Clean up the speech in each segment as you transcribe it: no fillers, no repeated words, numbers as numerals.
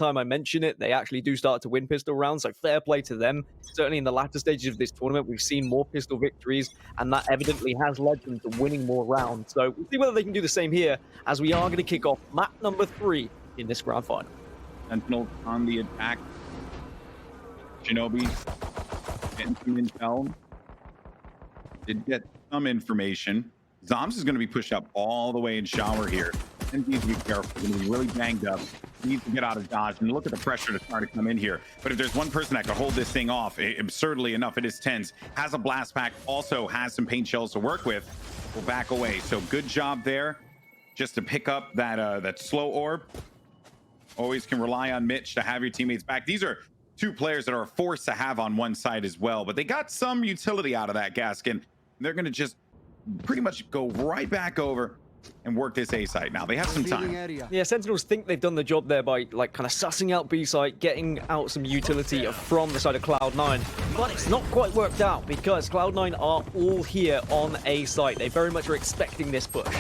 time I mention it, they actually do start to win pistol rounds, so fair play to them. Certainly in the latter stages of this tournament, we've seen more pistol victories, and that evidently has led them to winning more rounds. So we'll see whether they can do the same here, as we are going to kick off map number 3 in this grand final. Sentinels on the attack. Shinobi getting some intel. Did get some information. Zoms is going to be pushed up all the way in shower here. And needs to be careful. He's going to be really banged up. He needs to get out of dodge. And look at the pressure to start to come in here. But if there's one person that could hold this thing off, absurdly enough, it is TenZ. Has a blast pack. Also has some paint shells to work with. Will back away. So good job there. Just to pick up that slow orb. Always can rely on Mitch to have your teammates back. These are two players that are a force to have on one side as well. But they got some utility out of that, Gaskin. They're going to just pretty much go right back over and work this A site. Now they have some time. Yeah, Sentinels think they've done the job there by like kind of sussing out B site, getting out some utility from the side of Cloud9, but it's not quite worked out because Cloud9 are all here on A site. They very much are expecting this push.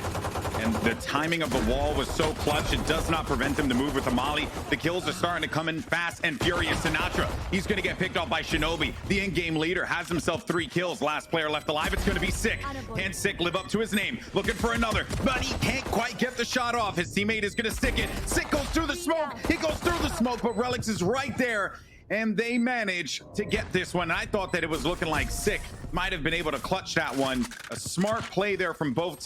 And the timing of the wall was so clutch, it does not prevent them to move with the molly. The kills are starting to come in fast and furious. Sinatra, he's going to get picked off by Shinobi. The in-game leader has himself 3 kills. Last player left alive. It's going to be Sick. Can Sick live up to his name? Looking for another, but he can't quite get the shot off. His teammate is going to stick it. Sick goes through the smoke. He goes through the smoke, but Relics is right there. And they manage to get this one. I thought that it was looking like Sick might have been able to clutch that one. A smart play there from both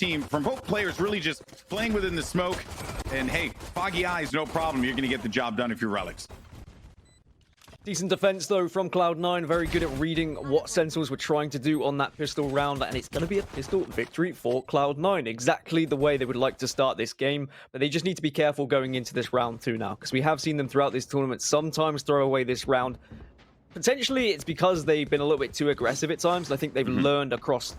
players, really just playing within the smoke. And hey, foggy eyes, no problem. You're going to get the job done if you're Relics. Decent defense, though, from Cloud9. Very good at reading what Sentinels were trying to do on that pistol round, and it's going to be a pistol victory for Cloud9. Exactly the way they would like to start this game, but they just need to be careful going into this round 2 now, because we have seen them throughout this tournament sometimes throw away this round. Potentially, it's because they've been a little bit too aggressive at times. I think they've learned across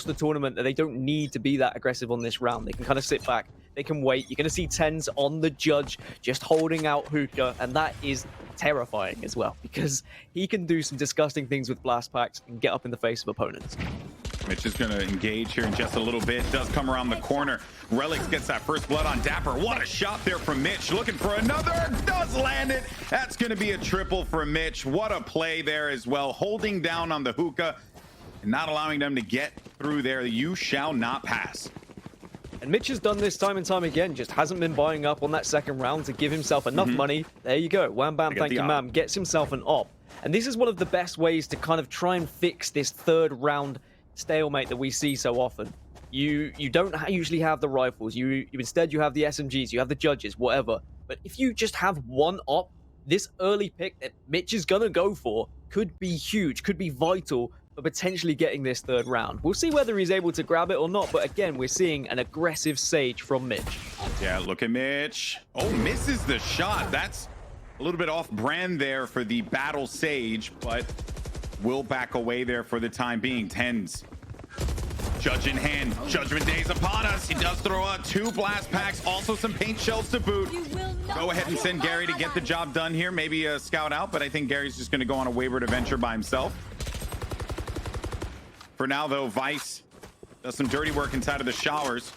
the tournament that they don't need to be that aggressive on this round. They can kind of sit back. They can wait. You're going to see TenZ on the judge, just holding out Hookah, and that is terrifying as well, because he can do some disgusting things with blast packs and get up in the face of opponents. Mitch is going to engage here in just a little bit. Does come around the corner. Relics gets that first blood on Dapper. What a shot there from Mitch. Looking for another. Does land it. That's going to be a triple for Mitch. What a play there as well. Holding down on the Hookah and not allowing them to get through there. You shall not pass. And Mitch has done this time and time again, just hasn't been buying up on that second round to give himself enough money. There you go. Wham bam, thank you ma'am. Gets himself an op. And this is one of the best ways to kind of try and fix this third round stalemate that we see so often. You don't usually have the rifles. Instead you have the SMGs, you have the judges, whatever. But if you just have one op, this early pick that Mitch is going to go for could be huge, could be vital for potentially getting this third round. We'll see whether he's able to grab it or not, but again, we're seeing an aggressive Sage from Mitch. Yeah, look at Mitch. Oh, misses the shot. That's a little bit off brand there for the battle Sage, but will back away there for the time being. TenZ. Judge in hand. Judgment Day is upon us. He does throw out 2 blast packs, also some paint shells to boot. Go ahead and send Gary to get the job done here. Maybe a scout out, but I think Gary's just going to go on a wayward adventure by himself. For now, though, Vice does some dirty work inside of the showers.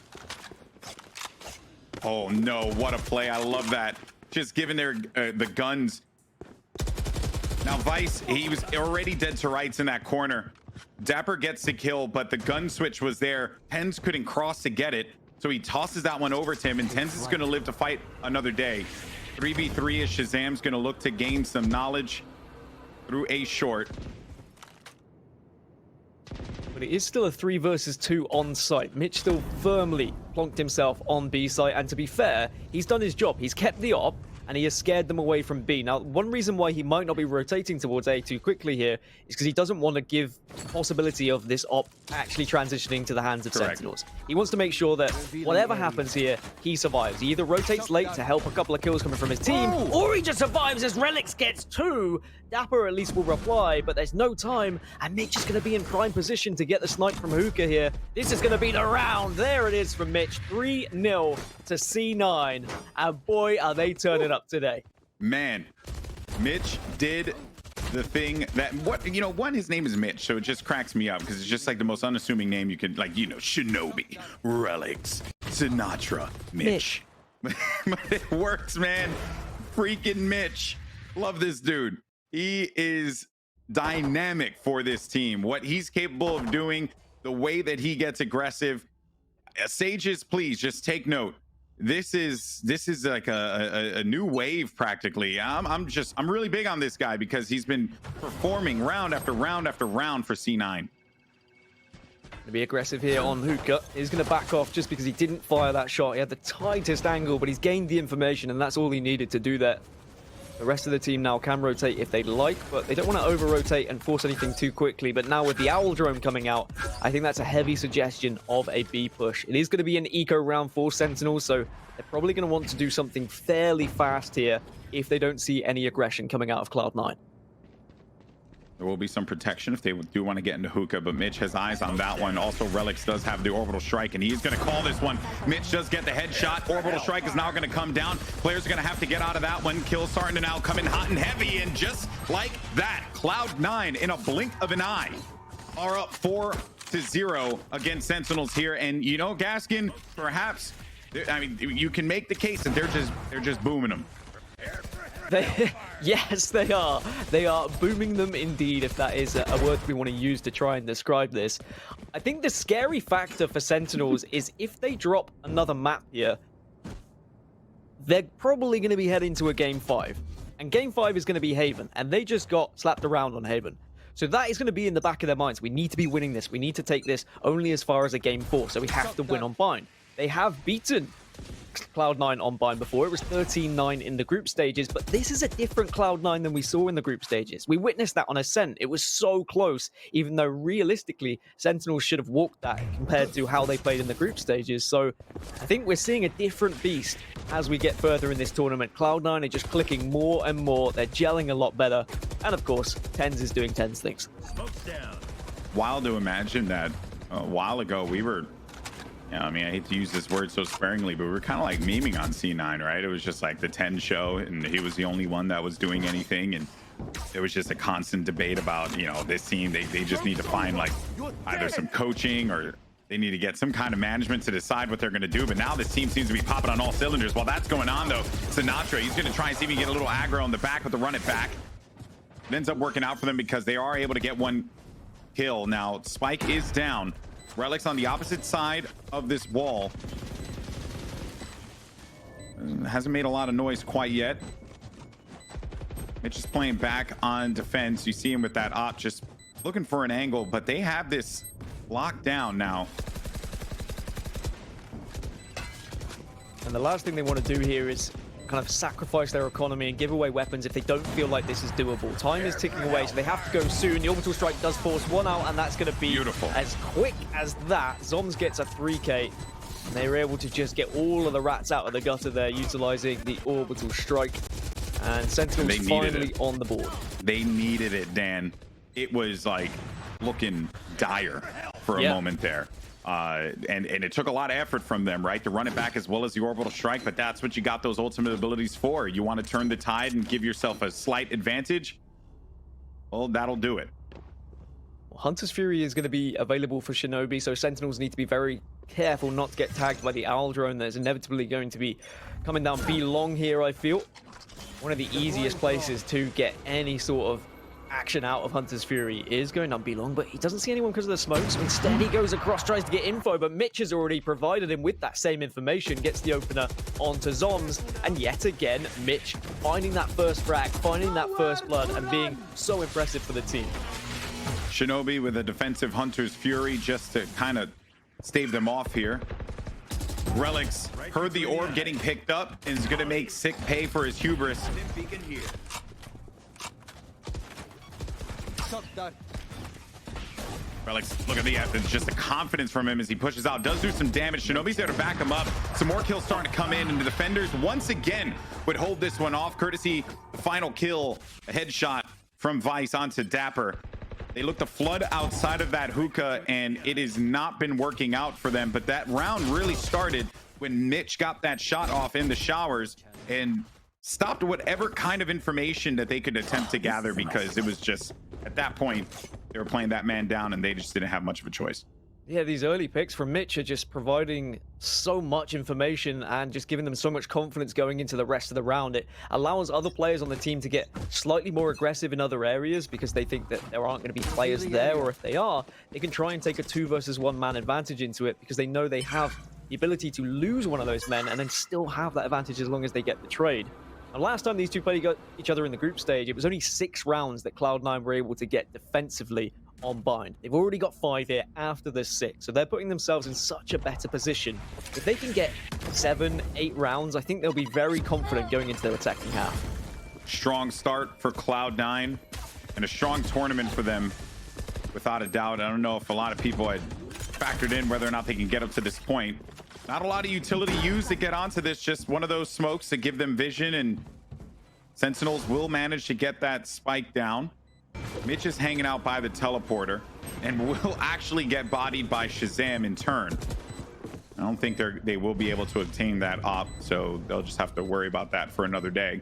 Oh, no. What a play. I love that. Just giving their the guns. Now, Vice, he was already dead to rights in that corner. Dapper gets the kill, but the gun switch was there. TenZ couldn't cross to get it, so he tosses that one over to him, and TenZ is going to live to fight another day. 3v3 as Shazam's going to look to gain some knowledge through a short. But it is still a 3 versus 2 on site. Mitch still firmly plonked himself on B site, and to be fair, he's done his job. He's kept the op, and he has scared them away from B. Now, one reason why he might not be rotating towards A too quickly here is because he doesn't want to give the possibility of this op actually transitioning to the hands of Sentinels. He wants to make sure that whatever happens here, he survives. He either rotates late to help a couple of kills coming from his team, or he just survives as Relics gets 2. Dapper at least will reply, but there's no time, and Mitch is going to be in prime position to get the snipe from Hookah here. This is going to be the round. There it is from Mitch. 3-0 to C9, and boy, are they turning up today. Man, Mitch did the thing that, one, his name is Mitch, so it just cracks me up because it's just like the most unassuming name you could, like, Shinobi, Relics, Sinatra, Mitch. But it works, man. freaking Mitch. Love this dude. He is dynamic for this team. What he's capable of doing, the way that he gets aggressive. Sages, please just take note. This is like a new wave practically. I'm really big on this guy because he's been performing round after round after round for C9. To be aggressive here on Hookah. He's going to back off just because he didn't fire that shot. He had the tightest angle, but he's gained the information, and that's all he needed to do that. The rest of the team now can rotate if they'd like, but they don't want to over-rotate and force anything too quickly. But now with the Owl Drone coming out, I think that's a heavy suggestion of a B push. It is going to be an eco round for Sentinels, so they're probably going to want to do something fairly fast here if they don't see any aggression coming out of Cloud9. There will be some protection if they do want to get into Hookah, but Mitch has eyes on that one. Also, Relics does have the orbital strike, and he's going to call this one. Mitch does get the headshot. Orbital strike is now going to come down. Players are going to have to get out of that one. Kills starting to now come in hot and heavy, and just like that, Cloud9 in a blink of an eye are up 4-0 against Sentinels here. And you know, Gaskin, perhaps, I mean, you can make the case that they're just booming them. Yes, they are. They are booming them indeed, if that is a word we want to use to try and describe this. I think the scary factor for Sentinels is if they drop another map here, they're probably going to be heading to a Game 5. And Game 5 is going to be Haven, and they just got slapped around on Haven. So that is going to be in the back of their minds. We need to be winning this. We need to take this only as far as a Game 4, so we have to win on Bind. They have beaten Cloud9 on Bind before. It was 13-9 in the group stages, but this is a different Cloud9 than we saw in the group stages. We witnessed that on Ascent. It was so close, even though realistically, Sentinels should have walked that compared to how they played in the group stages. So I think we're seeing a different beast as we get further in this tournament. Cloud9 are just clicking more and more. They're gelling a lot better. And of course, TenZ is doing TenZ things. Wild to imagine that a while ago we were, I mean, I hate to use this word so sparingly, but we were kind of like memeing on C9, right? It was just like the 10 show, and he was the only one that was doing anything. And there was just a constant debate about, you know, this team, they just need to find like either some coaching or they need to get some kind of management to decide what they're going to do. But now this team seems to be popping on all cylinders. While that's going on, though, Sinatra, he's going to try and see if he can get a little aggro on the back with the run it back. It ends up working out for them because they are able to get one kill. Now, Spike is down. Relics on the opposite side of this wall. Hasn't made a lot of noise quite yet. Mitch is playing back on defense. You see him with that op just looking for an angle, but they have this locked down now. And the last thing they want to do here is kind of sacrifice their economy and give away weapons if they don't feel like this is doable. Time is ticking away, so they have to go soon. The orbital strike does force one out, and that's going to be beautiful. As quick as that. Zoms gets a 3K, and they were able to just get all of the rats out of the gutter there, utilizing the orbital strike. And Sentinels finally on the board. They needed it, Dan. It was like looking dire for a moment there. And it took a lot of effort from them, right, to run it back as well as the orbital strike, but that's what you got those ultimate abilities for. You want to turn the tide and give yourself a slight advantage, well, that'll do it. Well, Hunter's Fury is going to be available for Shinobi, so Sentinels need to be very careful not to get tagged by the Owl Drone that is inevitably going to be coming down B long here, I feel. One of the easiest places to get any sort of action out of Hunter's Fury is going down B long, but he doesn't see anyone because of the smoke, so instead he goes across, tries to get info, but Mitch has already provided him with that same information, gets the opener onto Zoms, and yet again, Mitch finding that first frag, finding that first blood, and being so impressive for the team. Shinobi with a defensive Hunter's Fury just to kind of stave them off here. Relics heard the orb getting picked up and is going to make sick pay for his hubris. Relics, look at just the confidence from him as he pushes out. Does do some damage. Shinobi's there to back him up. Some more kills starting to come in, and the defenders once again would hold this one off, courtesy the final kill, a headshot from Vice onto Dapper. They look to flood outside of that hookah, and it has not been working out for them. But that round really started when Mitch got that shot off in the showers and stopped whatever kind of information that they could attempt to gather, because it was just, at that point, they were playing that man down and they just didn't have much of a choice. Yeah, these early picks from Mitch are just providing so much information and just giving them so much confidence going into the rest of the round. It allows other players on the team to get slightly more aggressive in other areas because they think that there aren't going to be players there, or if they are, they can try and take a 2 versus 1 man advantage into it because they know they have the ability to lose one of those men and then still have that advantage as long as they get the trade. And last time these two played each other in the group stage, it was only 6 rounds that Cloud9 were able to get defensively on bind. They've already got 5 here after the 6, so they're putting themselves in such a better position. If they can get 7, 8 rounds, I think they'll be very confident going into their attacking half. Strong start for Cloud9 and a strong tournament for them, without a doubt. I don't know if a lot of people had factored in whether or not they can get up to this point. Not a lot of utility used to get onto this, just one of those smokes to give them vision, and Sentinels will manage to get that spike down. Mitch is hanging out by the teleporter and will actually get bodied by Shazam in turn. I don't think they will be able to obtain that op, so they'll just have to worry about that for another day.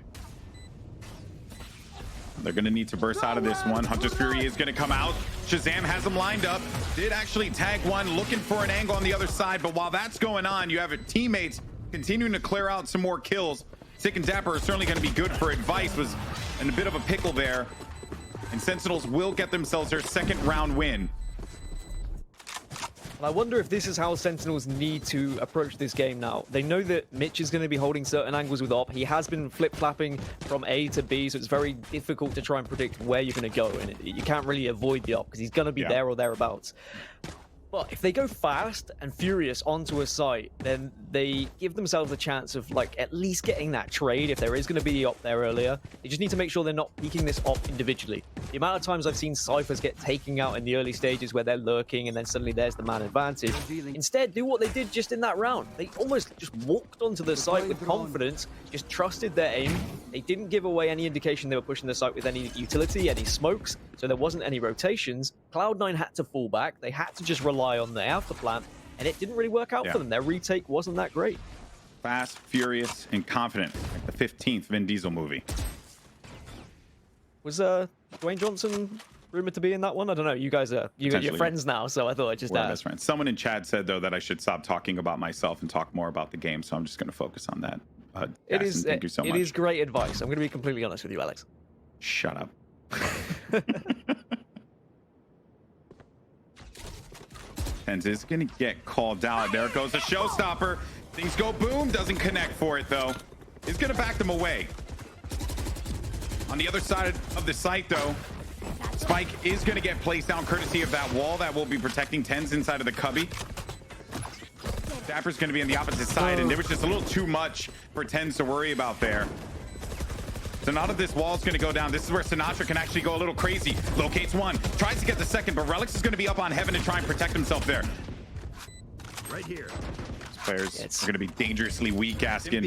They're going to need to burst out of this one. Hunter's Fury is going to come out. Shazam has him lined up. Did actually tag one, looking for an angle on the other side. But while that's going on, you have teammates continuing to clear out some more kills. Sick and Dapper are certainly going to be good for advice. Was in a bit of a pickle there. And Sentinels will get themselves their 2nd round win. And I wonder if this is how Sentinels need to approach this game now. They know that Mitch is going to be holding certain angles with op. He has been flip-flapping from A to B, so it's very difficult to try and predict where you're going to go. And you can't really avoid the op because he's going to be there or thereabouts. But if they go fast and furious onto a site, then they give themselves a chance of like at least getting that trade if there is going to be the op there earlier. They just need to make sure they're not peeking this op individually. The amount of times I've seen Cyphers get taken out in the early stages where they're lurking and then suddenly there's the man advantage. Instead, do what they did just in that round. They almost just walked onto the site with confidence, just trusted their aim. They didn't give away any indication they were pushing the site with any utility, any smokes, so there wasn't any rotations. Cloud9 had to fall back. They had to just rely on the alpha plant, and it didn't really work out for them. Their retake wasn't that great. Fast, furious, and confident, like the 15th Vin Diesel movie. Was Dwayne Johnson rumored to be in that one? I don't know. You guys are you're friends now, so I thought I'd just ask. Best friends. Someone in chat said though that I should stop talking about myself and talk more about the game, so I'm just going to focus on that. Thank you so much. It is great advice. I'm going to be completely honest with you, Alex. Shut up. Pens is going to get called out. There goes the showstopper. Things go boom. Doesn't connect for it, though. He's going to back them away. On the other side of the site, though, Spike is going to get placed down courtesy of that wall that will be protecting Tens inside of the cubby. Dapper's going to be on the opposite side, and there was just a little too much for Tens to worry about there. So now that this wall is going to go down, this is where Sinatra can actually go a little crazy. Locates one, tries to get the second, but Relics is going to be up on heaven and try and protect himself there. Right here. These players are going to be dangerously weak, Gaskin.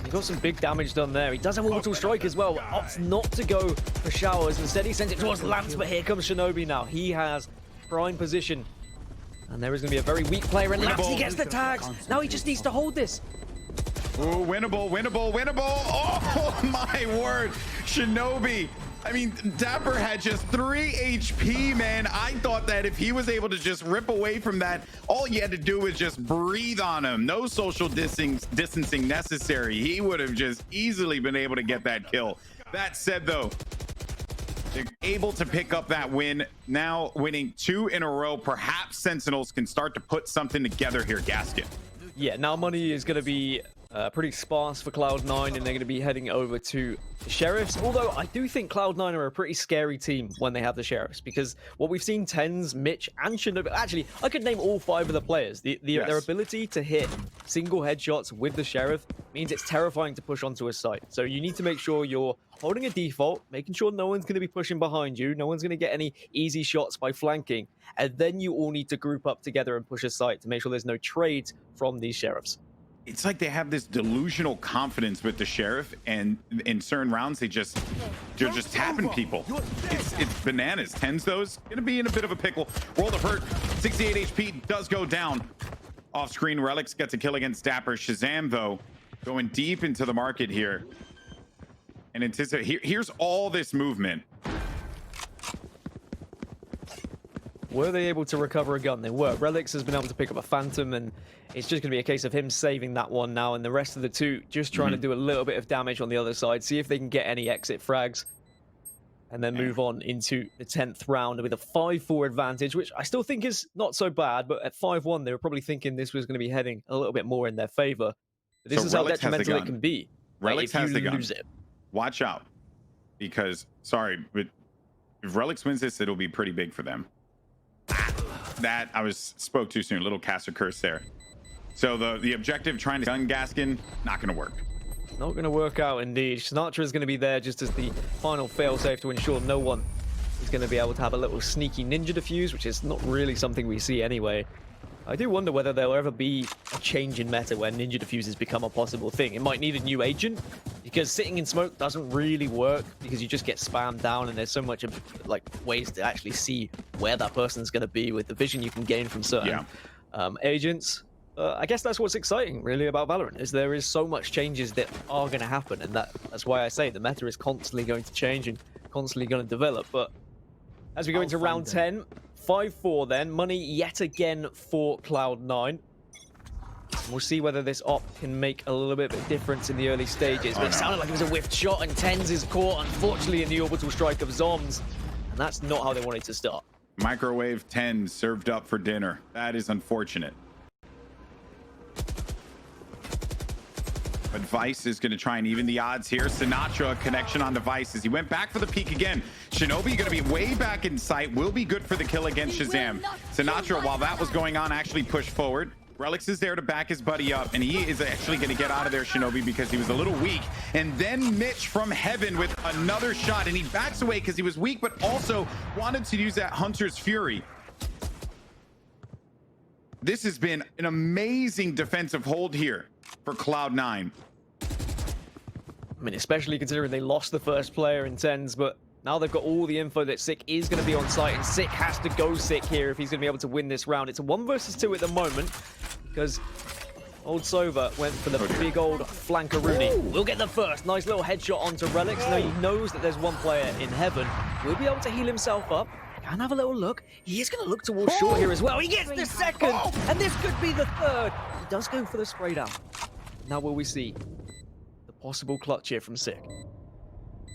He got some big damage done there. He does have Orbital Strike as well. Opts not to go for showers. Instead, he sends it towards Lance, but here comes Shinobi now. He has prime position. And there is going to be a very weak player in Lance. He gets the tags. Now he just needs to hold this. Ooh, winnable, winnable, winnable. Oh, my word. Shinobi. I mean, Dapper had just 3 HP, man. I thought that if he was able to just rip away from that, all he had to do was just breathe on him. No social distancing necessary. He would have just easily been able to get that kill. That said, though, they're able to pick up that win. Now winning 2 in a row. Perhaps Sentinels can start to put something together here, Gaskin. Yeah, now money is going to be pretty sparse for Cloud9, and they're going to be heading over to the Sheriffs. Although I do think Cloud9 are a pretty scary team when they have the Sheriffs, because what we've seen Tens, Mitch, and Shinobi, actually, I could name all 5 of the players. Their ability to hit single headshots with the Sheriff means it's terrifying to push onto a site. So you need to make sure you're holding a default, making sure no one's going to be pushing behind you, no one's going to get any easy shots by flanking, and then you all need to group up together and push a site to make sure there's no trades from these Sheriffs. It's like they have this delusional confidence with the Sheriff, and in certain rounds they're just tapping people. It's bananas. Tens those gonna be in a bit of a pickle. World of Hurt, 68 HP does go down. Off screen, Relics gets a kill against Dapper. Shazam though going deep into the market here, and here's all this movement. Were they able to recover a gun? They were. Relics has been able to pick up a Phantom, and it's just going to be a case of him saving that one now, and the rest of the two just trying to do a little bit of damage on the other side, see if they can get any exit frags, and then move on into the 10th round with a 5-4 advantage, which I still think is not so bad, but at 5-1, they were probably thinking this was going to be heading a little bit more in their favor. But this is how detrimental it can be. Relics has the gun. Lose it. Watch out, because, sorry, but if Relics wins this, it'll be pretty big for them. That spoke too soon. Little caster curse there. So the objective, trying to gun Gaskin, not going to work. Not going to work out indeed. Sinatra is going to be there just as the final failsafe to ensure no one is going to be able to have a little sneaky ninja defuse, which is not really something we see anyway. I do wonder whether there'll ever be a change in meta where ninja defuses become a possible thing. It might need a new agent, because sitting in smoke doesn't really work, because you just get spammed down, and there's so much of like ways to actually see where that person's going to be with the vision you can gain from certain agents. I guess that's what's exciting really about Valorant, is there is so much changes that are going to happen, and that's why I say the meta is constantly going to change and constantly going to develop. But as we go into round 10, 5-4 then, money yet again for Cloud9. We'll see whether this op can make a little bit of a difference in the early stages. But it sounded like it was a whiffed shot, and Tens is caught, unfortunately, in the orbital strike of Zoms. And that's not how they wanted to start. Microwave 10 served up for dinner. That is unfortunate. But Vice is going to try and even the odds here. Sinatra, connection on the Vice as he went back for the peek again. Shinobi going to be way back in sight. Will be good for the kill against Shazam. Sinatra, while that was going on, actually pushed forward. Relics is there to back his buddy up, and he is actually going to get out of there, Shinobi, because he was a little weak. And then Mitch from heaven with another shot, and he backs away because he was weak, but also wanted to use that Hunter's Fury. This has been an amazing defensive hold here for Cloud9. I mean, especially considering they lost the first player in Tens, but now they've got all the info that Sick is going to be on site, and Sick has to go Sick here if he's going to be able to win this round. It's a 1 versus 2 at the moment, because old Sova went for the big old flankaroonie. We'll get the first. Nice little headshot onto Relics. Now he knows that there's one player in heaven. Will be able to heal himself up. Can have a little look. He is going to look towards short here as well. He gets the second, and this could be the third. He does go for the spray down. Now will we see the possible clutch here from Sick?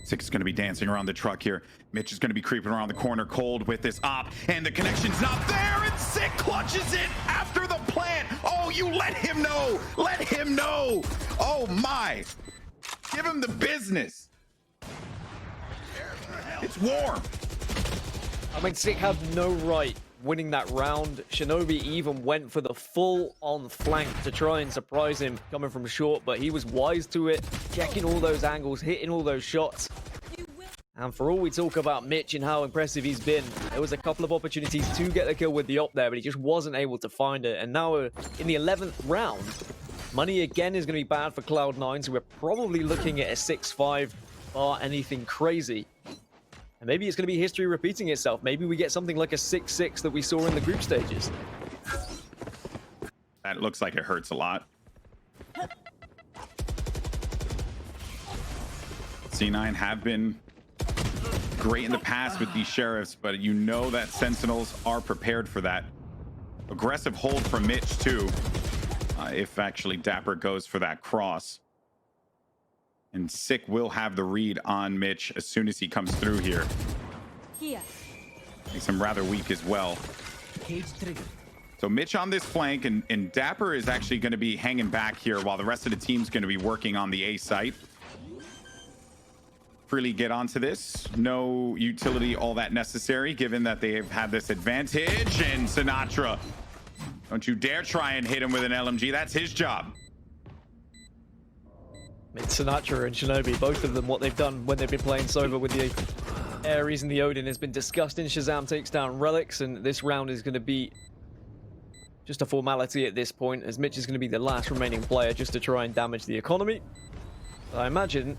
Sick is going to be dancing around the truck here. Mitch is going to be creeping around the corner cold with this op, and the connection's not there, and Sick clutches it after the plant. Oh, you let him know. Let him know. Oh, my. Give him the business. It's warm. I mean, Sick have no right winning that round. Shinobi even went for the full-on flank to try and surprise him coming from short, but he was wise to it, checking all those angles, hitting all those shots. And for all we talk about Mitch and how impressive he's been, there was a couple of opportunities to get the kill with the op there, but he just wasn't able to find it. And now in the 11th round, money again is going to be bad for Cloud9, so we're probably looking at a 6-5 bar anything crazy. And maybe it's going to be history repeating itself. Maybe we get something like a 6-6 that we saw in the group stages. That looks like it hurts a lot. C9 have been great in the past with these sheriffs, but you know that Sentinels are prepared for that. Aggressive hold from Mitch, too. If actually Dapper goes for that cross. And Sick will have the read on Mitch as soon as he comes through here. Makes him rather weak as well. So Mitch on this flank, and Dapper is actually going to be hanging back here while the rest of the team's going to be working on the A site. Freely get onto this. No utility all that necessary, given that they've had this advantage. And Sinatra, don't you dare try and hit him with an LMG. That's his job. It's Sinatra and Shinobi, both of them, what they've done when they've been playing Sova with the Ares and the Odin has been disgusting. Shazam takes down Relics, and this round is going to be just a formality at this point, as Mitch is going to be the last remaining player just to try and damage the economy. But I imagine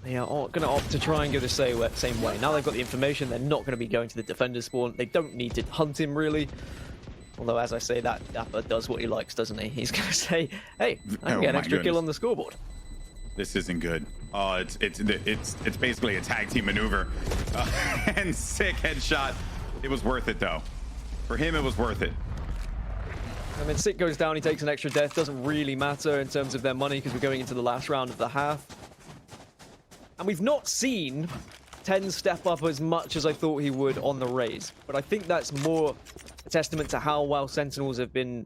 they are going to opt to try and go the same way. Now they've got the information, they're not going to be going to the defender spawn. They don't need to hunt him, really. Although, as I say, that Dapper does what he likes, doesn't he? He's going to say, hey, I can get an extra kill on the scoreboard. This isn't good. Oh, it's basically a tag team maneuver. And Sick headshot. It was worth it, though. For him, it was worth it. I mean, Sick goes down, he takes an extra death. Doesn't really matter in terms of their money because we're going into the last round of the half. And we've not seen TenZ step up as much as I thought he would on the Raze. But I think that's more a testament to how well Sentinels have been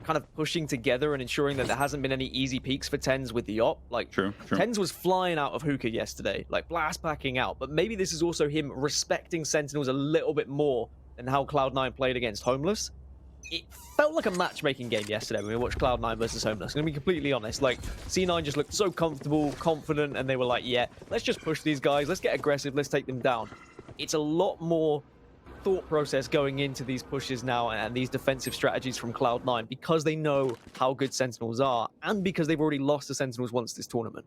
kind of pushing together and ensuring that there hasn't been any easy peaks for TenZ with the op. Like, True. TenZ was flying out of hookah yesterday, like blast packing out. But maybe this is also him respecting Sentinels a little bit more than how Cloud9 played against Homeless. It felt like a matchmaking game yesterday when we watched Cloud9 versus Homeless. I'm going to be completely honest. Like, C9 just looked so comfortable, confident, and they were like, yeah, let's just push these guys. Let's get aggressive. Let's take them down. It's a lot more thought process going into these pushes now and these defensive strategies from Cloud9 because they know how good Sentinels are and because they've already lost to Sentinels once this tournament.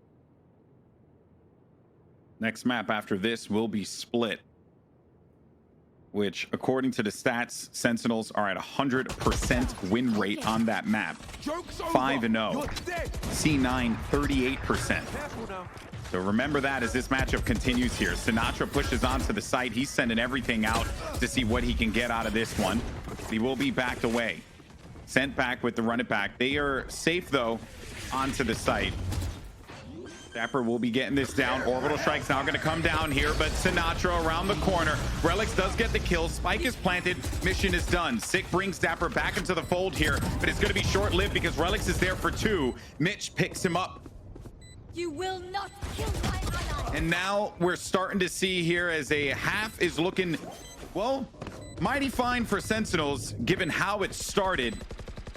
Next map after this will be Split, which, according to the stats, Sentinels are at 100% win rate on that map. 5-0. C9, 38%. So remember that as this matchup continues here. Sinatra pushes onto the site. He's sending everything out to see what he can get out of this one. He will be backed away. Sent back with the run it back. They are safe, though, onto the site. Dapper will be getting this down. Orbital Strike's now going to come down here, but Sinatra around the corner. Relics does get the kill. Spike is planted. Mission is done. Sick brings Dapper back into the fold here, but it's going to be short-lived because Relics is there for 2. Mitch picks him up. You will not kill my ally. And now we're starting to see here as a half is looking, well, mighty fine for Sentinels, given how it started.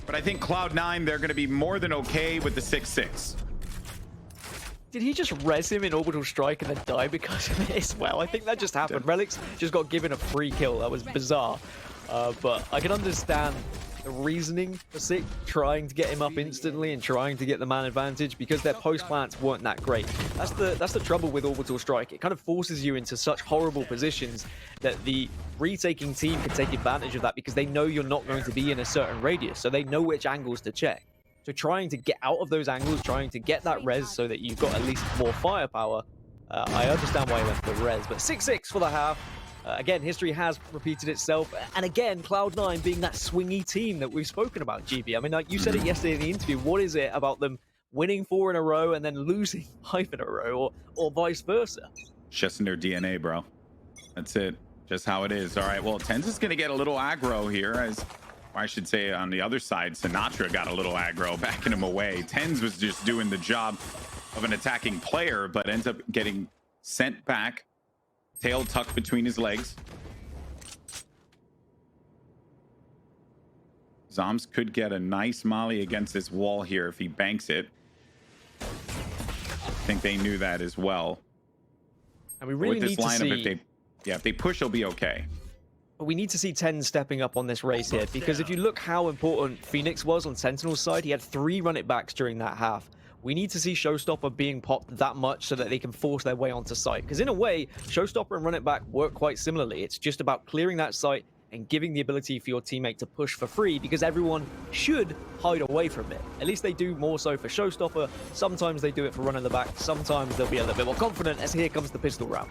But I think Cloud9, they're going to be more than okay with the 6-6. Did he just res him in Orbital Strike and then die because of it as well? I think that just happened. Relics just got given a free kill. That was bizarre. But I can understand the reasoning for Sick trying to get him up instantly and trying to get the man advantage because their post plants weren't that great. That's the trouble with Orbital Strike. It kind of forces you into such horrible positions that the retaking team can take advantage of that because they know you're not going to be in a certain radius, so they know which angles to check. So trying to get out of those angles, trying to get that res so that you've got at least more firepower. I understand why he went for the res, but 6-6 for the half. Again, history has repeated itself. And again, Cloud9 being that swingy team that we've spoken about, GB. I mean, like you said it yesterday in the interview. What is it about them winning 4 in a row and then losing 5 in a row or vice versa? Just in their DNA, bro. That's it. Just how it is. All right, well, TenZ is going to get a little aggro here as... I should say on the other side, Sinatra got a little aggro, backing him away. TenZ was just doing the job of an attacking player, but ends up getting sent back, tail tucked between his legs. Zoms could get a nice molly against this wall here if he banks it. I think they knew that as well. And we really with this need lineup, to see... if they push, he'll be okay. But we need to see TenZ stepping up on this race here, because if you look how important Phoenix was on Sentinel's side, he had 3 run-it-backs during that half. We need to see Showstopper being popped that much so that they can force their way onto site. Because in a way, Showstopper and run-it-back work quite similarly. It's just about clearing that site and giving the ability for your teammate to push for free, because everyone should hide away from it. At least they do more so for Showstopper. Sometimes they do it for run-in-the-back. Sometimes they'll be a little bit more confident as here comes the pistol round.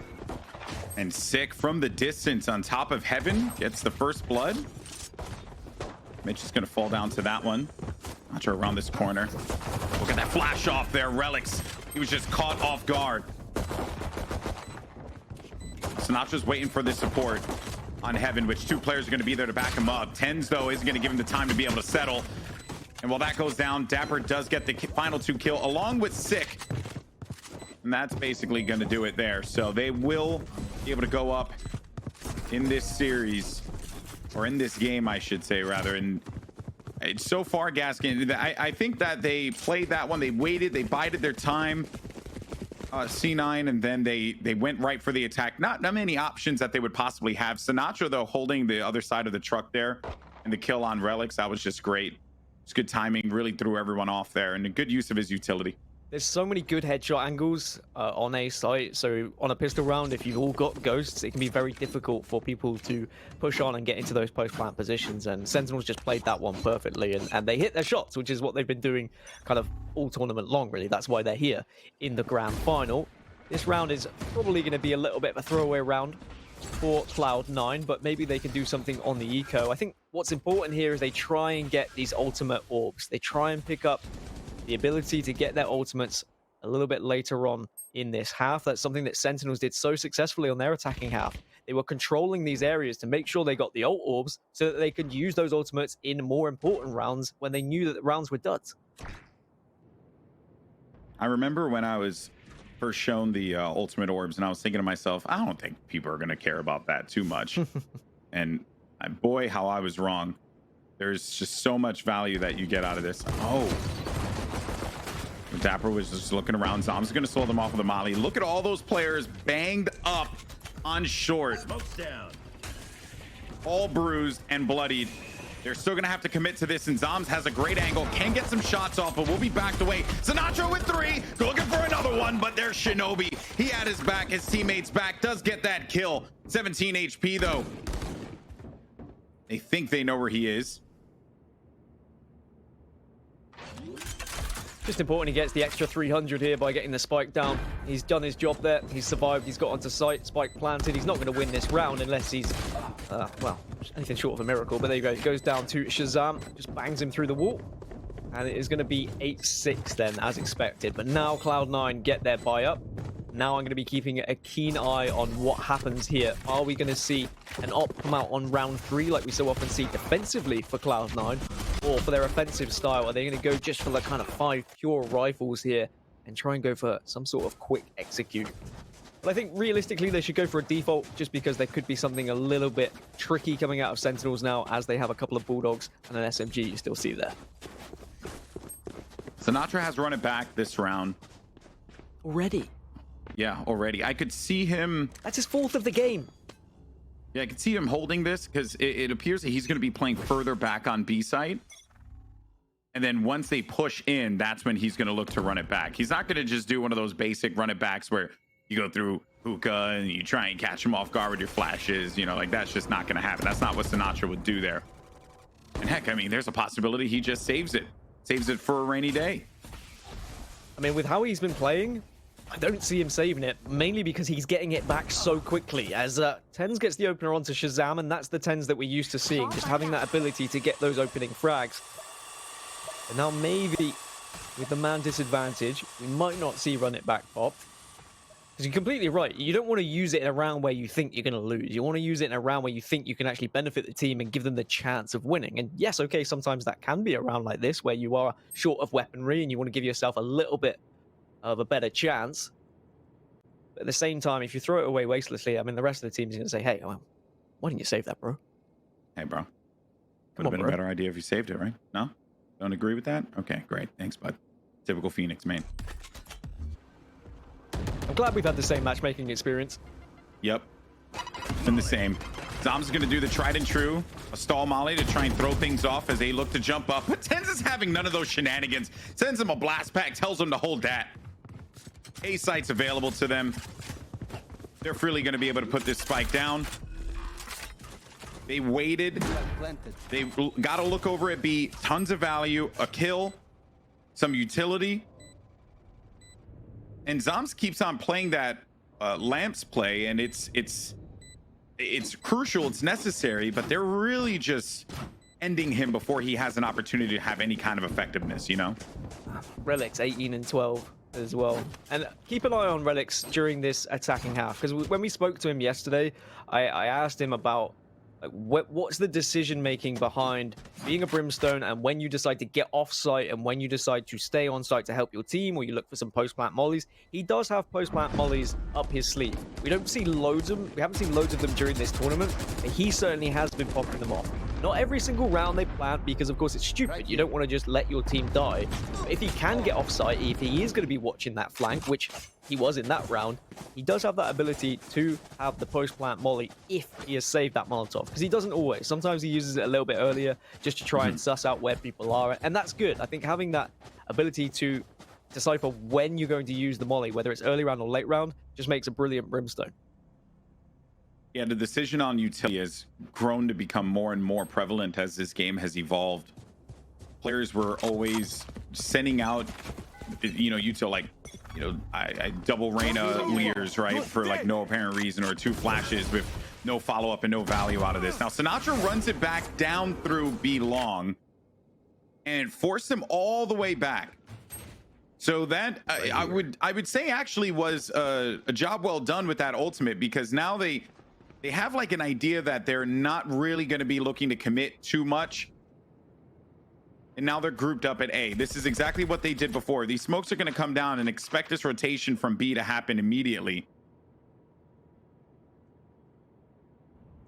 And Sick from the distance on top of Heaven gets the first blood. Mitch is going to fall down to that one. Not sure around this corner. Look at that flash off there, Relics. He was just caught off guard. Sinatra's waiting for the support on Heaven, which 2 players are going to be there to back him up. TenZ, though, isn't going to give him the time to be able to settle. And while that goes down, Dapper does get the final 2 kill along with Sick. And that's basically going to do it there. So they will be able to go up in this series, or in this game, I should say, rather. And so far, Gaskin, I think that they played that one. They waited, they bided their time, C9, and then they went right for the attack. Not many options that they would possibly have. Sinatra, though, holding the other side of the truck there, and the kill on Relics, that was just great. It's good timing, really threw everyone off there, and a good use of his utility. There's so many good headshot angles on a site, so on a pistol round, if you've all got ghosts, it can be very difficult for people to push on and get into those post-plant positions, and Sentinels just played that one perfectly, and they hit their shots, which is what they've been doing kind of all tournament long, really. That's why they're here in the grand final. This round is probably going to be a little bit of a throwaway round. for Cloud9, but maybe they can do something on the eco. I think what's important here is they try and get these ultimate orbs. They try and pick up the ability to get their ultimates a little bit later on in this half. That's something that Sentinels did so successfully on their attacking half. They were controlling these areas to make sure they got the ult orbs so that they could use those ultimates in more important rounds when they knew that the rounds were duds. I remember when I was first shown the ultimate orbs, and I was thinking to myself, I don't think people are going to care about that too much. And boy, how I was wrong. There's just so much value that you get out of this. Oh. Dapper was just looking around. Zom's going to slow them off with a molly. Look at all those players banged up on short. Smoke's down. All bruised and bloodied. They're still going to have to commit to this, and Zoms has a great angle, can get some shots off, but will be backed away. Sinatra with 3, looking for another one, but there's Shinobi. He had his back, his teammates back, does get that kill. 17 HP though. They think they know where he is. Just important he gets the extra 300 here by getting the spike down. He's done his job there. He's survived. He's got onto site. Spike planted. He's not going to win this round unless he's, well, anything short of a miracle. But there you go. He goes down to Shazam. Just bangs him through the wall. And it is going to be 8-6 then, as expected. But now Cloud9 get their buy up. Now I'm going to be keeping a keen eye on what happens here. Are we going to see an op come out on round 3 like we so often see defensively for Cloud9? Or for their offensive style, are they going to go just for the kind of 5 pure rifles here and try and go for some sort of quick execute? But I think realistically they should go for a default just because there could be something a little bit tricky coming out of Sentinels now as they have a couple of Bulldogs and an SMG you still see there. Sinatra has run it back this round. Already? Yeah, already. I could see him... That's his 4th of the game. Yeah, I can see him holding this because it appears that he's going to be playing further back on B site. And then once they push in, that's when he's going to look to run it back. He's not going to just do one of those basic run it backs where you go through hookah and you try and catch him off guard with your flashes. You know, like that's just not going to happen. That's not what Sinatra would do there. And heck, I mean, there's a possibility he just saves it. Saves it for a rainy day. I mean, with how he's been playing, I don't see him saving it, mainly because he's getting it back so quickly. As Tens gets the opener onto Shazam, and that's the Tens that we're used to seeing, just having that ability to get those opening frags. And now maybe with the man disadvantage, we might not see run it back pop. Because you're completely right. You don't want to use it in a round where you think you're going to lose. You want to use it in a round where you think you can actually benefit the team and give them the chance of winning. And yes, okay, sometimes that can be a round like this where you are short of weaponry and you want to give yourself a little bit of a better chance. But at the same time, if you throw it away wastelessly, I mean, the rest of the team is going to say, hey, well, why didn't you save that, bro? Hey, bro. Would have been a better idea if you saved it, right? No? Don't agree with that? Okay, great. Thanks, bud. Typical Phoenix, man. I'm glad we've had the same matchmaking experience. Yep. Been the same. Zom's going to do the tried and true. A stall molly to try and throw things off as they look to jump up. But Tens is having none of those shenanigans. Sends him a blast pack, tells him to hold that. A site's available to them. They're freely going to be able to put this spike down. They waited. They got to look over at B. Tons of value. A kill. Some utility. And Zoms keeps on playing that lamps play, and it's crucial, it's necessary, but they're really just ending him before he has an opportunity to have any kind of effectiveness, you know? Relics 18 and 12 as well. And keep an eye on Relics during this attacking half, because when we spoke to him yesterday, I asked him about what's the decision making behind being a Brimstone and when you decide to get off site and when you decide to stay on site to help your team, or you look for some post-plant mollies. He does have post-plant mollies up his sleeve. We don't see loads of them. We haven't seen loads of them during this tournament, but he certainly has been popping them off. Not every single round they plant, because of course it's stupid. You don't want to just let your team die. But if he can get off site, if he is going to be watching that flank, which he was in that round, he does have that ability to have the post-plant molly if he has saved that Molotov, because he doesn't always. Sometimes he uses it a little bit earlier just to try and suss out where people are, and that's good. I think having that ability to decipher when you're going to use the molly, whether it's early round or late round, just makes a brilliant Brimstone. Yeah, the decision on utility has grown to become more and more prevalent as this game has evolved. Players were always sending out, you know, util like, you know, I double Reyna Leers, right, for like no apparent reason, or 2 flashes with no follow-up and no value out of this. Now, Sinatra runs it back down through B long and forced him all the way back. So that I would say actually was a job well done with that ultimate, because now they have like an idea that they're not really going to be looking to commit too much. And now they're grouped up at A. This is exactly what they did before. These smokes are going to come down and expect this rotation from B to happen immediately.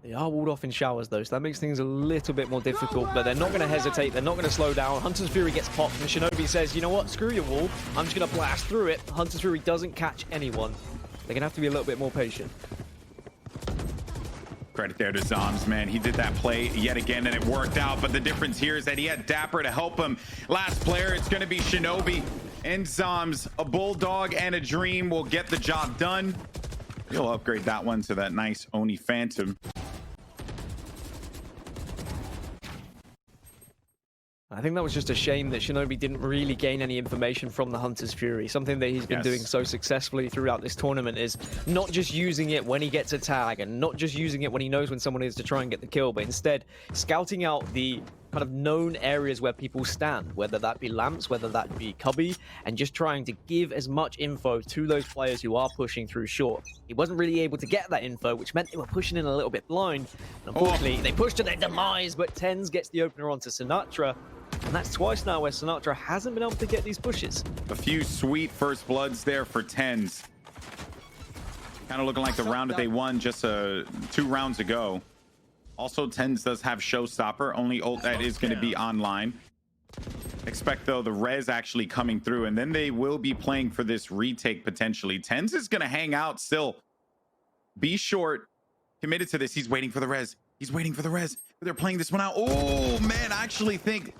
They are walled off in showers, though, so that makes things a little bit more difficult, but they're not going to hesitate. They're not going to slow down. Hunter's Fury gets popped, and Shinobi says, you know what, screw your wall. I'm just going to blast through it. Hunter's Fury doesn't catch anyone. They're going to have to be a little bit more patient. Credit there to Zoms, man. He did that play yet again, and it worked out, but the difference here is that he had Dapper to help him. Last player, it's going to be Shinobi and Zoms. A Bulldog and a Dream will get the job done. He'll upgrade that one to that nice Oni Phantom. I think that was just a shame that Shinobi didn't really gain any information from the Hunter's Fury. Something that he's been doing so successfully throughout this tournament is not just using it when he gets a tag and not just using it when he knows when someone is to try and get the kill, but instead scouting out the kind of known areas where people stand, whether that be lamps, whether that be cubby, and just trying to give as much info to those players who are pushing through short. He wasn't really able to get that info, which meant they were pushing in a little bit blind. And unfortunately, they pushed to their demise, but Tens gets the opener onto Sinatra. And that's twice now where Sinatra hasn't been able to get these pushes. A few sweet first bloods there for Tens. Kind of looking like the round that they won just 2 rounds ago. Also, Tens does have Showstopper, only ult that is going to be online. Expect, though, the res actually coming through, and then they will be playing for this retake potentially. Tens is going to hang out still. Be short, committed to this. He's waiting for the res. He's waiting for the res. They're playing this one out. Oh, man, I actually think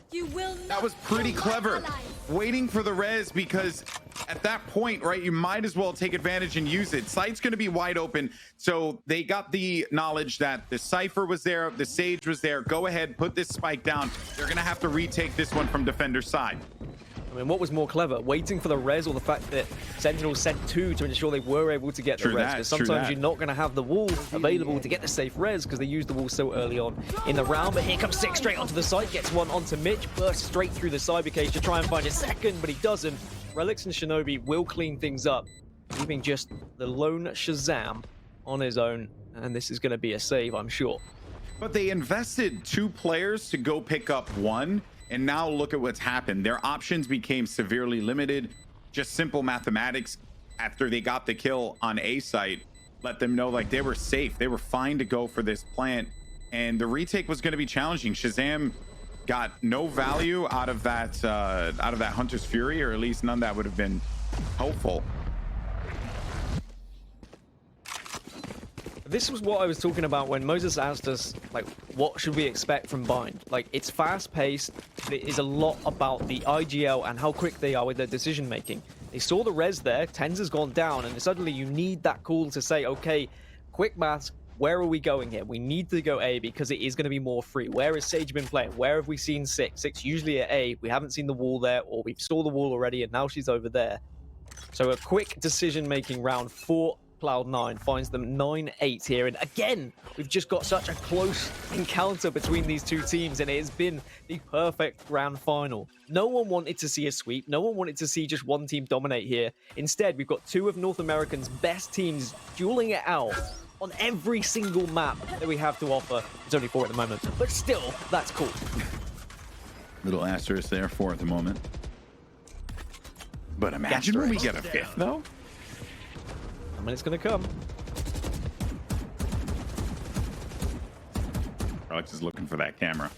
that was pretty clever. Waiting for the res, because at that point, right, you might as well take advantage and use it. Site's going to be wide open. So they got the knowledge that the Cypher was there, the Sage was there. Go ahead, put this spike down. They're going to have to retake this one from defender's side. I mean, what was more clever, waiting for the res or the fact that Sentinels sent 2 to ensure they were able to get the res? Because sometimes you're not going to have the wall available to get the safe res because they used the wall so early on in the round. But here comes 6 straight onto the side, gets one onto Mitch, bursts straight through the cyber cage to try and find a second, but he doesn't. Relics and Shinobi will clean things up, leaving just the lone Shazam on his own. And this is going to be a save, I'm sure. But they invested 2 players to go pick up 1. And now look at what's happened. Their options became severely limited. Just simple mathematics after they got the kill on A site let them know like they were safe. They were fine to go for this plant. And the retake was going to be challenging. Shazam got no value out of that Hunter's Fury, or at least none that would have been helpful. This was what I was talking about when Moses asked us, like, what should we expect from Bind? Like, it's fast-paced. It is a lot about the IGL and how quick they are with their decision-making. They saw the res there, Tens has gone down, and suddenly you need that call to say, okay, quick maths, where are we going here? We need to go A because it is going to be more free. Where has Sage been playing? Where have we seen 6? 6 usually at A. We haven't seen the wall there, or we saw the wall already, and now she's over there. So a quick decision-making round for Cloud9 finds them 9-8 here, and again we've just got such a close encounter between these 2 teams, and it has been the perfect grand final. No one wanted to see a sweep, no one wanted to see just one team dominate here. Instead, we've got 2 of North America's best teams dueling it out on every single map that we have to offer. It's only 4 at the moment, but still, that's cool. Little asterisk there, 4 at the moment. But imagine when we get a 5th though. And it's going to come. Alex is looking for that camera.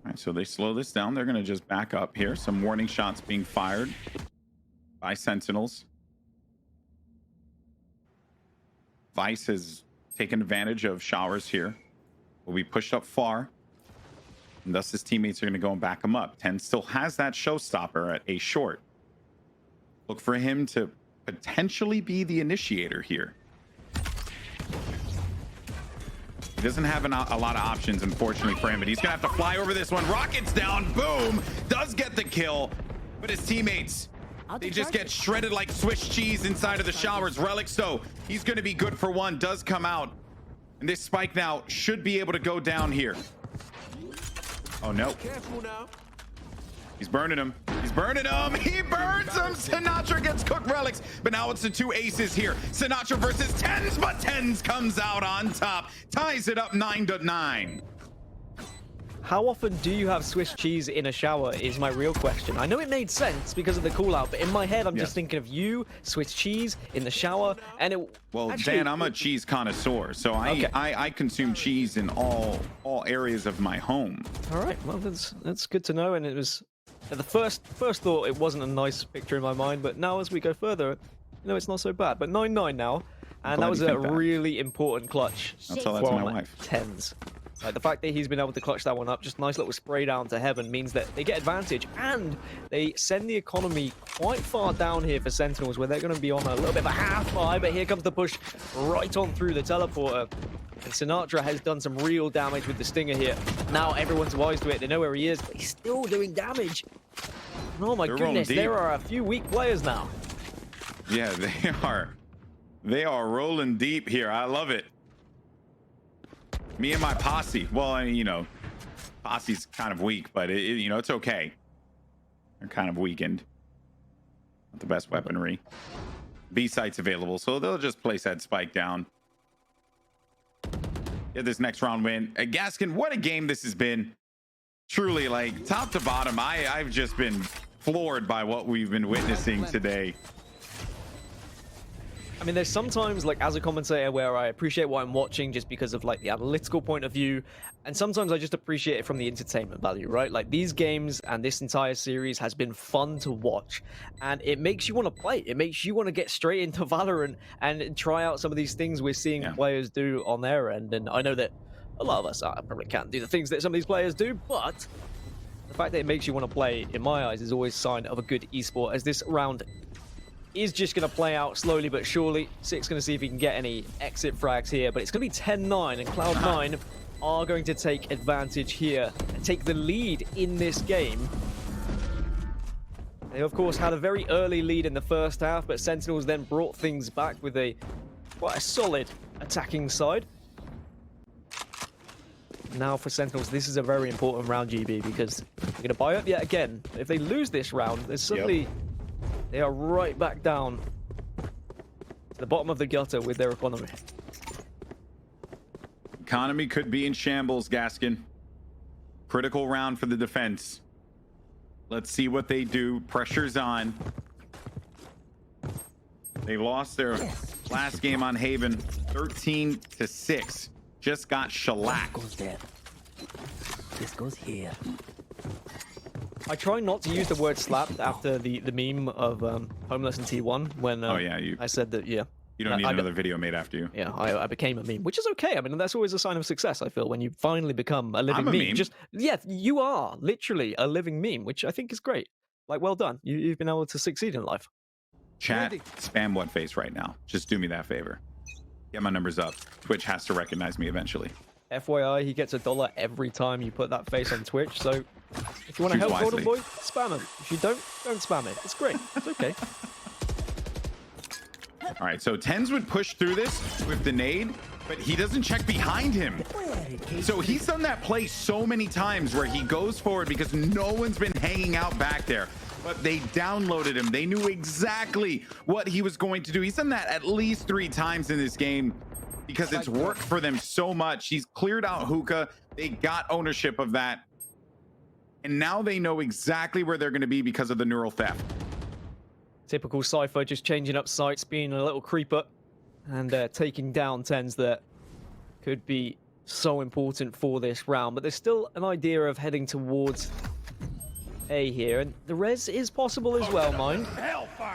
All right, so they slow this down. They're going to just back up here. Some warning shots being fired by Sentinels. Vice has taken advantage of showers here. Will be pushed up far. And thus his teammates are going to go and back him up. 10 still has that showstopper at A short. Look for him to potentially be the initiator here. He doesn't have a lot of options, unfortunately, for him, but he's going to have to fly over this one. Rockets down, boom, does get the kill. But his teammates, they just get shredded like Swiss cheese inside of the showers. Relics, though, he's going to be good for one. Does come out. And this spike now should be able to go down here. Oh, no. Careful now. He's burning him. He's burning him. He burns him. Sinatra gets cooked relics. But now it's the two aces here. Sinatra versus Tens, but Tens comes out on top. Ties it up 9-9. How often do you have Swiss cheese in a shower is my real question. I know it made sense because of the call out, but in my head, I'm just thinking of you, Swiss cheese in the shower, and it... Well, actually, Dan, I'm a cheese connoisseur, so I consume cheese in all areas of my home. All right, well, that's good to know, and it was... The first thought, it wasn't a nice picture in my mind, but now as we go further, you know, it's not so bad. But 9-9 now, and that was a really important clutch. I'll tell that to my wife. Tens. Like the fact that he's been able to clutch that one up, just nice little spray down to heaven, means that they get advantage, and they send the economy quite far down here for Sentinels, where they're going to be on a little bit of a half buy, but here comes the push right on through the teleporter. And Sinatra has done some real damage with the stinger here. Now everyone's wise to it. They know where he is, but he's still doing damage. Oh my goodness, there are a few weak players now. Yeah, they are. They are rolling deep here. I love it. Me and my posse. Well, I mean, you know, posse's kind of weak, but you know, it's okay. They're kind of weakened. Not the best weaponry. B site's available, so they'll just place that spike down. Get this next round win. Gaskin, what a game this has been. Truly, like top to bottom, I've just been floored by what we've been witnessing today. I mean, there's sometimes, like, as a commentator, where I appreciate what I'm watching just because of, like, the analytical point of view, and sometimes I just appreciate it from the entertainment value, right? Like, these games and this entire series has been fun to watch, and it makes you want to play. It makes you want to get straight into Valorant and try out some of these things we're seeing players do on their end, and I know that a lot of us probably can't do the things that some of these players do, but the fact that it makes you want to play, in my eyes, is always a sign of a good esport, as this round is just going to play out slowly but surely. Six going to see if he can get any exit frags here, but it's going to be 10-9, and Cloud9 are going to take advantage here and take the lead in this game. They, of course, had a very early lead in the first half, but Sentinels then brought things back with quite a solid attacking side. Now for Sentinels, this is a very important round, GB, because they're going to buy up yet again. If they lose this round, there's suddenly... They are right back down to the bottom of the gutter with their economy. Economy could be in shambles, Gaskin. Critical round for the defense. Let's see what they do. Pressure's on. They lost their last game on Haven, 13-6. Just got shellacked. Goes there. This goes here. I try not to use the word slapped after the meme of Homeless and T1 when I said that, you don't need another video made after you. Yeah, I became a meme, which is okay. I mean, that's always a sign of success, I feel, when you finally become a living meme. Yeah, you are literally a living meme, which I think is great. Like, well done. You've been able to succeed in life. Chat, spam what face right now. Just do me that favor. Get my numbers up. Twitch has to recognize me eventually. FYI, he gets $1 every time you put that face on Twitch, so if you want to help Goldenboy, spam him. If you don't spam it. It's great. It's okay. All right, so Tens would push through this with the nade, but he doesn't check behind him. So he's done that play so many times where he goes forward because no one's been hanging out back there. But they downloaded him. They knew exactly what he was going to do. He's done that at least 3 times in this game because it's worked for them so much. He's cleared out hookah. They got ownership of that. And now they know exactly where they're going to be because of the neural theft. Typical Cypher, just changing up sites, being a little creeper, and taking down Tens that could be so important for this round. But there's still an idea of heading towards A here, and the res is possible as well, mind.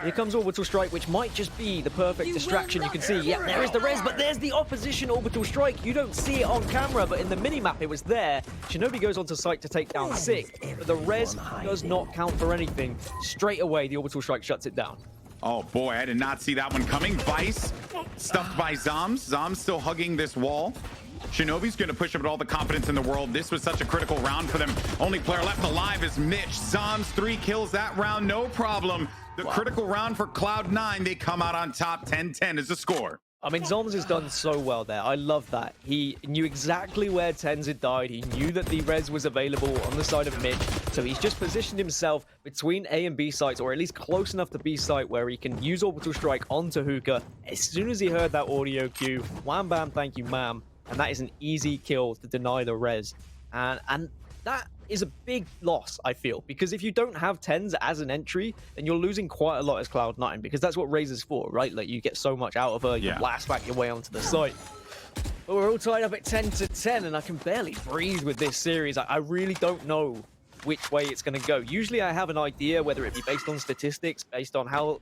Here comes Orbital Strike, which might just be the perfect distraction. You can see, yeah, there is the res, but there's the opposition Orbital Strike. You don't see it on camera, but in the minimap it was there. Shinobi goes onto site to take down Six, but the res does not count for anything. Straight away, the Orbital Strike shuts it down. Oh boy, I did not see that one coming. Vice stuffed by Zoms. Zoms still hugging this wall. Shinobi's going to push up with all the confidence in the world. This was such a critical round for them. Only player left alive is Mitch. Zoms 3 kills that round, no problem. The critical round for Cloud9, they come out on top. 10-10 is the score. I mean, Zoms has done so well there. I love that. He knew exactly where Tens had died. He knew that the res was available on the side of Mitch. So he's just positioned himself between A and B sites, or at least close enough to B site where he can use Orbital Strike onto Hookah. As soon as he heard that audio cue, wham bam, thank you ma'am. And that is an easy kill to deny the res. And that is a big loss, I feel, because if you don't have Tens as an entry, then you're losing quite a lot as Cloud9, because that's what Razor's for, right? Like, you get so much out of her, you blast back your way onto the site. But we're all tied up at 10-10, and I can barely breathe with this series. I really don't know which way it's going to go. Usually I have an idea, whether it be based on statistics, based on how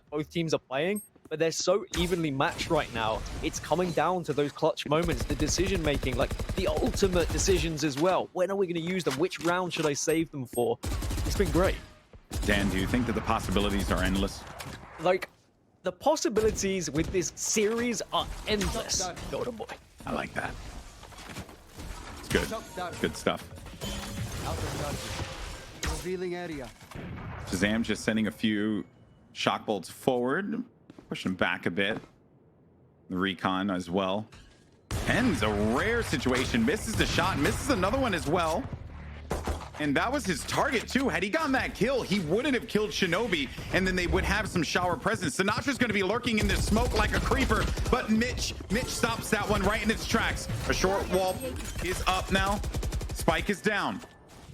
both teams are playing, but they're so evenly matched right now. It's coming down to those clutch moments, the decision making, like the ultimate decisions as well. When are we going to use them? Which round should I save them for? It's been great. Dan, do you think that the possibilities are endless? Like, the possibilities with this series are endless. Goldenboy. I like that. It's good. Good stuff. Revealing area. Shazam just sending a few shock bolts forward. Push him back a bit. The recon as well. Ends a rare situation. Misses the shot. Misses another one as well. And that was his target too. Had he gotten that kill, he wouldn't have killed Shinobi. And then they would have some shower presence. Sinatra's going to be lurking in the smoke like a creeper. But Mitch stops that one right in its tracks. A short wall is up now. Spike is down.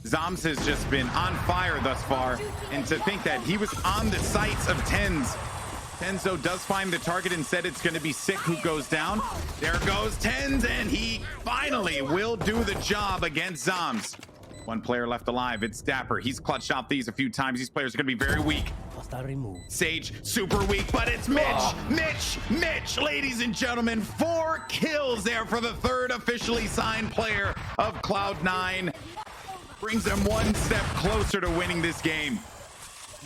Zoms has just been on fire thus far. And to think that he was on the sights of Tens. Tenzo does find the target and said it's going to be Sick who goes down. There goes Tens, and he finally will do the job against Zoms. One player left alive. It's Dapper. He's clutched out these a few times. These players are going to be very weak. Sage, super weak, but it's Mitch. Mitch, ladies and gentlemen. 4 kills there for the 3rd officially signed player of Cloud9. Brings them one step closer to winning this game.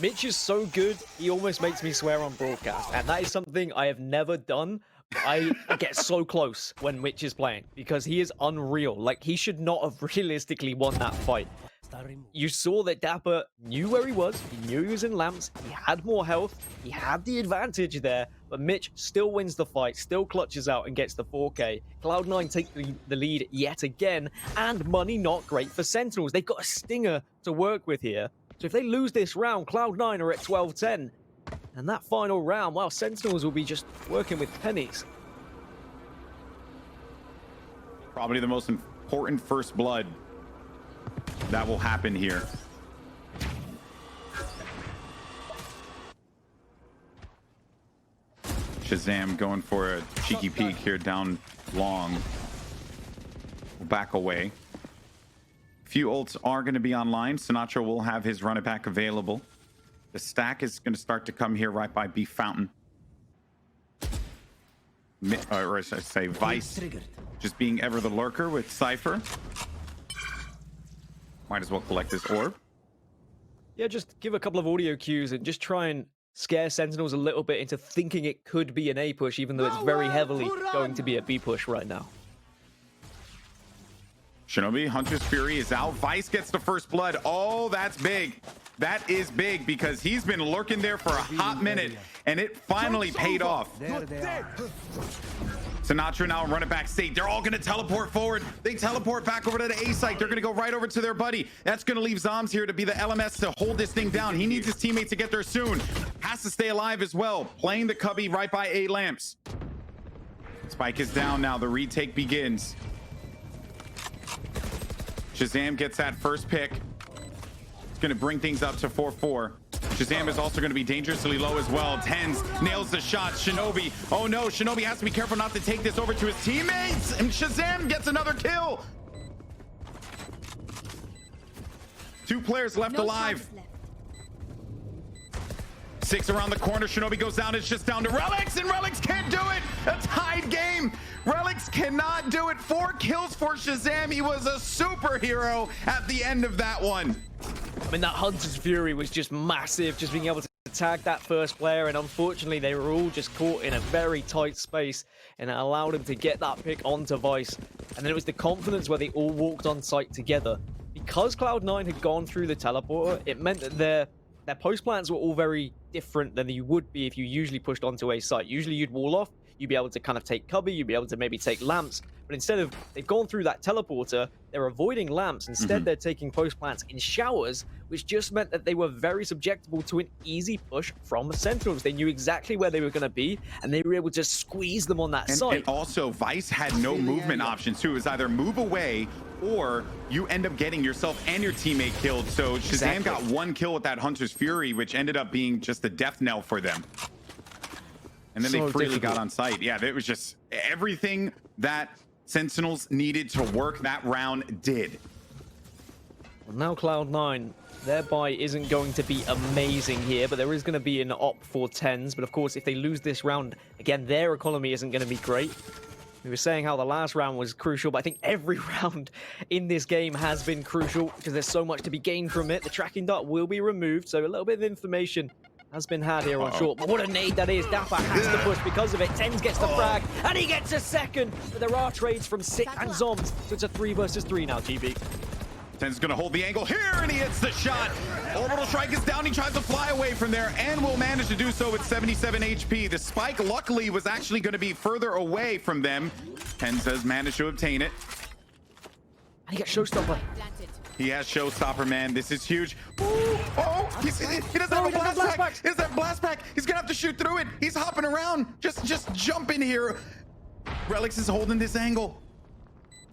Mitch is so good, he almost makes me swear on broadcast. And that is something I have never done. I get so close when Mitch is playing because he is unreal. Like, he should not have realistically won that fight. You saw that Dapper knew where he was. He knew he was in lamps. He had more health. He had the advantage there. But Mitch still wins the fight, still clutches out and gets the 4K. Cloud9 take the lead yet again. And money not great for Sentinels. They've got a stinger to work with here. So if they lose this round, Cloud9 are at 12-10. And that final round, well, Sentinels will be just working with pennies. Probably the most important first blood that will happen here. Shazam going for a cheeky peek here down long. We'll back away. Few ults are going to be online. Sinatra will have his run it back available. The stack is going to start to come here right by B Fountain. Or I should say Vice. Just being ever the lurker with Cypher. Might as well collect this orb. Yeah, just give a couple of audio cues and just try and scare Sentinels a little bit into thinking it could be an A push, even though it's very heavily going to be a B push right now. Shinobi, Hunter's Fury is out. Vice gets the first blood. Oh, that's big. That is big because he's been lurking there for a hot minute, and it finally paid off. There they are. Sinatra now run it back state. They're all going to teleport forward. They teleport back over to the A site. They're going to go right over to their buddy. That's going to leave Zoms here to be the LMS to hold this thing down. He needs his teammates to get there soon. Has to stay alive as well. Playing the cubby right by A lamps. Spike is down now. The retake begins. Shazam gets that first pick. It's going to bring things up to 4-4. Shazam is also going to be dangerously low as well. Tens nails the shot. Shinobi. Oh no, Shinobi has to be careful not to take this over to his teammates. And Shazam gets another kill. 2 players left alive. 6 around the corner. Shinobi goes down. It's just down to Relics, and Relics can't do it. A tied game. Relics cannot do it. 4 kills for Shazam. He was a superhero at the end of that one. I mean, that Hunter's Fury was just massive, just being able to tag that first player, and unfortunately they were all just caught in a very tight space, and it allowed him to get that pick onto Vice. And then it was the confidence where they all walked on site together. Because Cloud9 had gone through the teleporter, it meant that their post plans were all very different than you would be if you usually pushed onto a site. Usually you'd wall off, you'd be able to kind of take cover, you'd be able to maybe take lamps, but instead of, they've gone through that teleporter, they're avoiding lamps. Instead, they're taking post plants in showers, which just meant that they were very subjectable to an easy push from the Sentinels. They knew exactly where they were going to be, and they were able to squeeze them on that side. And also, Vice had no movement options too. It was either move away or you end up getting yourself and your teammate killed. So Shazam got one kill with that Hunter's Fury, which ended up being just a death knell for them. And then they freely got on site. Yeah, it was just everything that Sentinels needed to work that round did. Well, now Cloud9, their buy isn't going to be amazing here, but there is going to be an op for 10s. But of course, if they lose this round, again, their economy isn't going to be great. We were saying how the last round was crucial, but I think every round in this game has been crucial because there's so much to be gained from it. The tracking dart will be removed, so a little bit of information has been had here on short. But what a nade that is. Dapper has to push because of it. Tens gets the frag, and he gets a second. But there are trades from Sick and Zombs, so it's a 3 versus 3 now, GB. Tens gonna hold the angle here, and he hits the shot. Orbital Strike is down. He tries to fly away from there, and will manage to do so with 77 HP. The spike, luckily, was actually going to be further away from them. Tens has managed to obtain it. And he got Showstopper. He has Showstopper, man. This is huge. Ooh, oh, he doesn't have a blast pack. He doesn't have a blast pack. He's gonna have to shoot through it. He's hopping around. Just jump in here. Relics is holding this angle.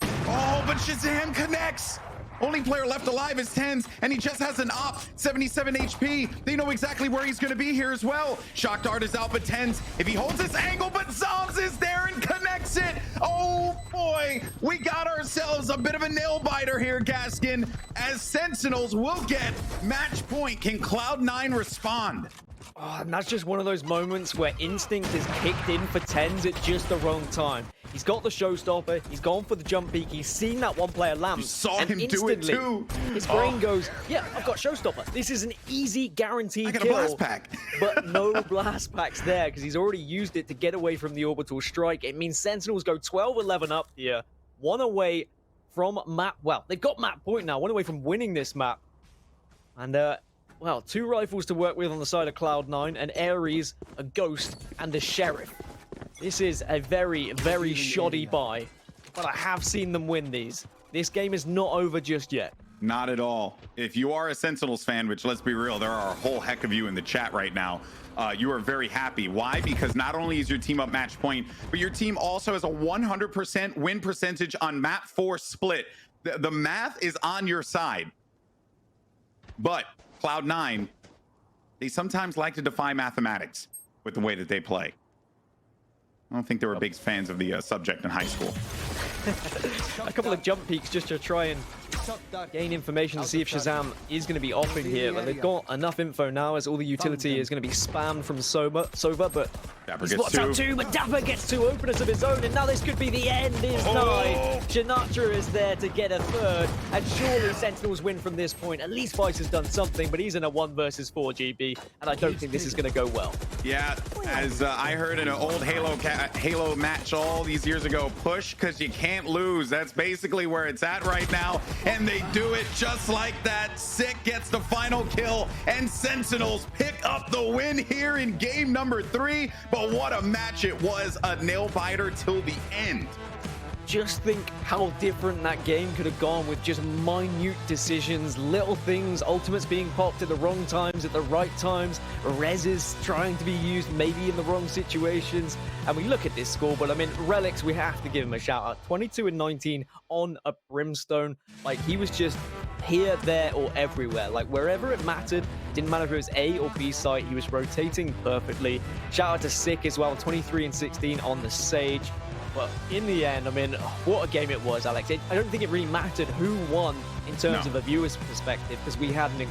Oh, but Shazam connects. Only player left alive is Tens, and he just has an op, 77 HP. They know exactly where he's going to be here as well. Shock Dart is out, but Tens, if he holds this angle, but Zombs is there and connects it. Oh boy, we got ourselves a bit of a nail biter here, Gaskin, as Sentinels will get match point. Can Cloud9 respond? Oh, and that's just one of those moments where instinct is kicked in for Tens at just the wrong time. He's got the Showstopper, he's gone for the jump peek, he's seen that one player lamp. You saw him do it too. His brain goes, yeah, I've got Showstopper. This is an easy, guaranteed kill. I got a blast pack. But no blast packs there because he's already used it to get away from the orbital strike. It means Sentinels go 12-11 up here, one away from map. Well, they've got map point now, one away from winning this map. And well, 2 rifles to work with on the side of Cloud9, an Ares, a Ghost, and a Sheriff. This is a very, very shoddy buy, but I have seen them win these. This game is not over just yet. Not at all. If you are a Sentinels fan, which let's be real, there are a whole heck of you in the chat right now, you are very happy. Why? Because not only is your team up match point, but your team also has a 100% win percentage on map 4 split. The math is on your side. But Cloud9, they sometimes like to defy mathematics with the way that they play. I don't think they were big fans of the subject in high school. A couple of jump peeks just to try and gain information to see if Shazam is going to be offing here. But they've got enough info now as all the utility is going to be spammed from Sova, but Dapper he spots out 2, but Dapper gets 2 openers of his own, and now this could be the end. Is nigh. Sinatra is there to get a 3rd, and surely Sentinels win from this point. At least Vice has done something, but he's in a 1 versus 4 GB, and I don't think this is going to go well. Yeah, as I heard in an old Halo match all these years ago, push because you can't lose. That's basically where it's at right now, and they do it just like that. Sick gets the final kill, and Sentinels pick up the win here in game number 3. But what a match it was, a nail biter till the end. Just think how different that game could have gone with just minute decisions, little things, ultimates being popped at the wrong times, at the right times, reses trying to be used maybe in the wrong situations. And we look at this score, but I mean, Relics, we have to give him a shout out. 22 and 19 on a Brimstone. Like, he was just here, there, or everywhere. Like, wherever it mattered, didn't matter if it was A or B site, he was rotating perfectly. Shout out to Sick as well, 23 and 16 on the Sage. But in the end, I mean, what a game it was, Alex. I don't think it really mattered who won in terms of a viewer's perspective, because we had an